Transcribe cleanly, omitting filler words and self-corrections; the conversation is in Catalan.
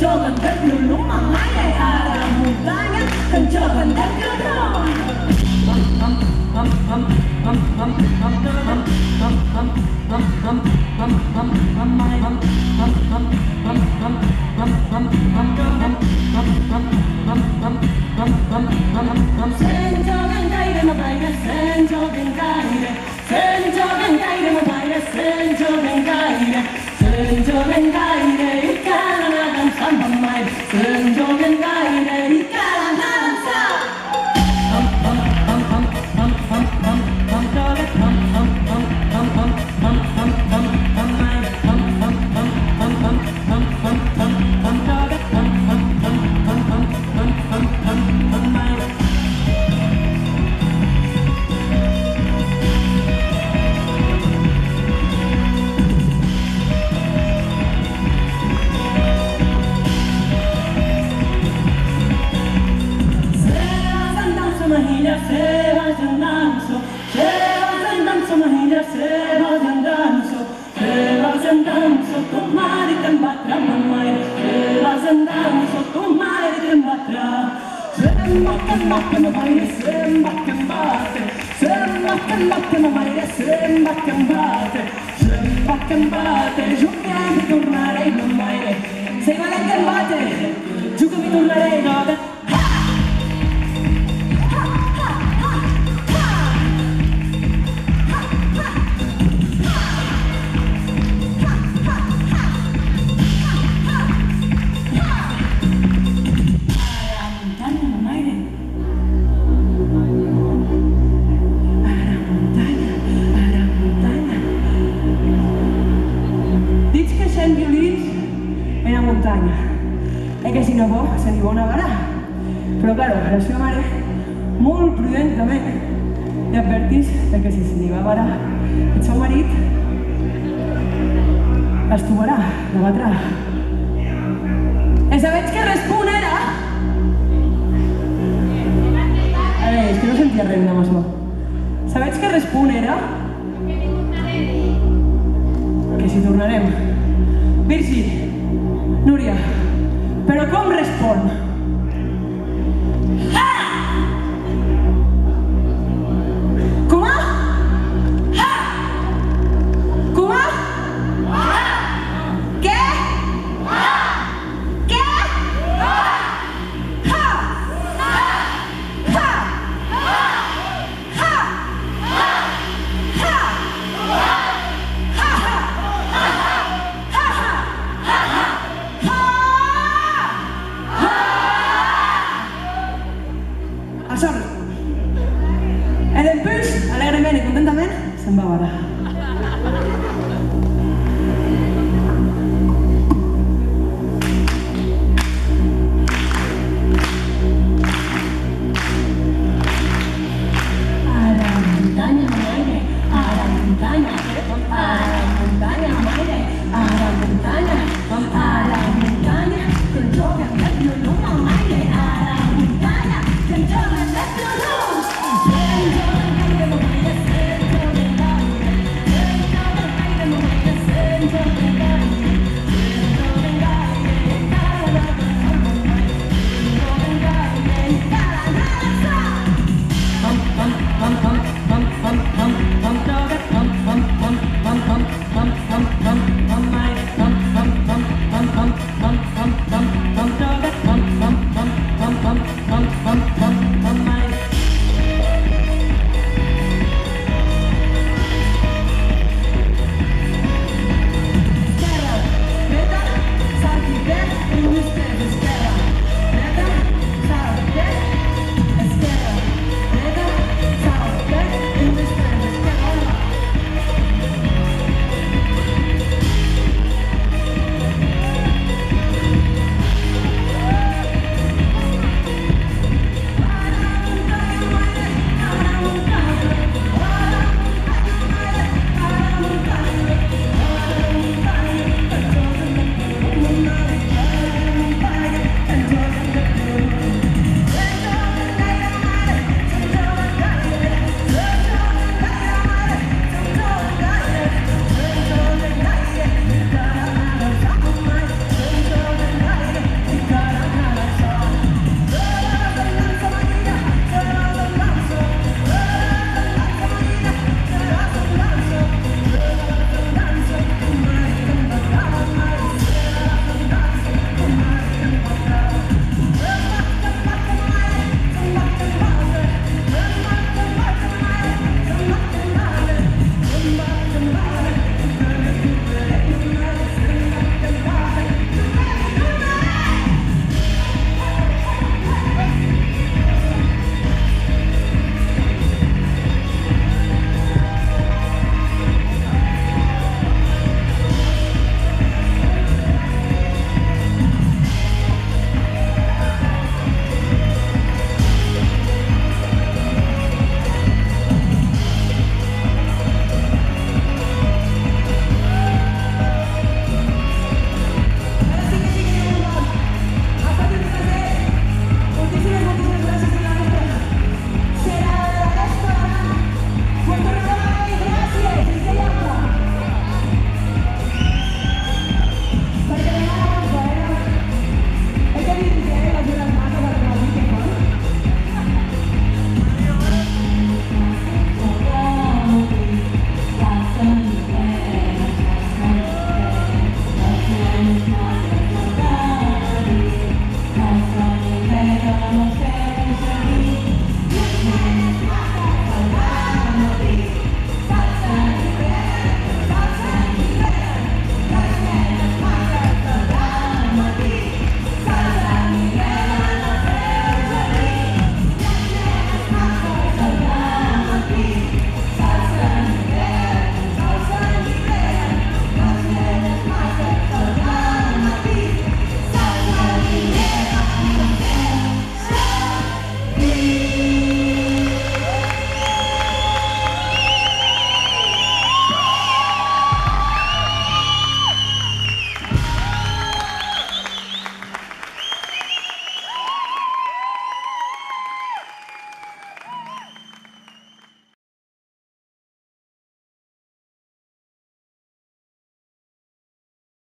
joguen del violó amb l'aire a la muntanya, que en joguen del violó. Se'n joguen gaire, no gaire, se'n joguen gaire. Se'n joguen gaire, no gaire, se'n joguen gaire. Se'n joguen gaire i cal anar dansant amb l'aire. Se'n joguen gaire i cal anar dansant. Juguem i tornarem amb aire. Se guarda que embate, juguem i tornarem. Que si no bo, se n'hi va una vara. Però, claro, la seva mare, molt prudentament, li advertís que si se n'hi va vara el seu marit, estuvarà, la batrà. I sabeu què respondrà? A veure, és que no sentia res amb això. Sabeu què respondrà? Que si tornarem. Virgi, Núria, però com respon?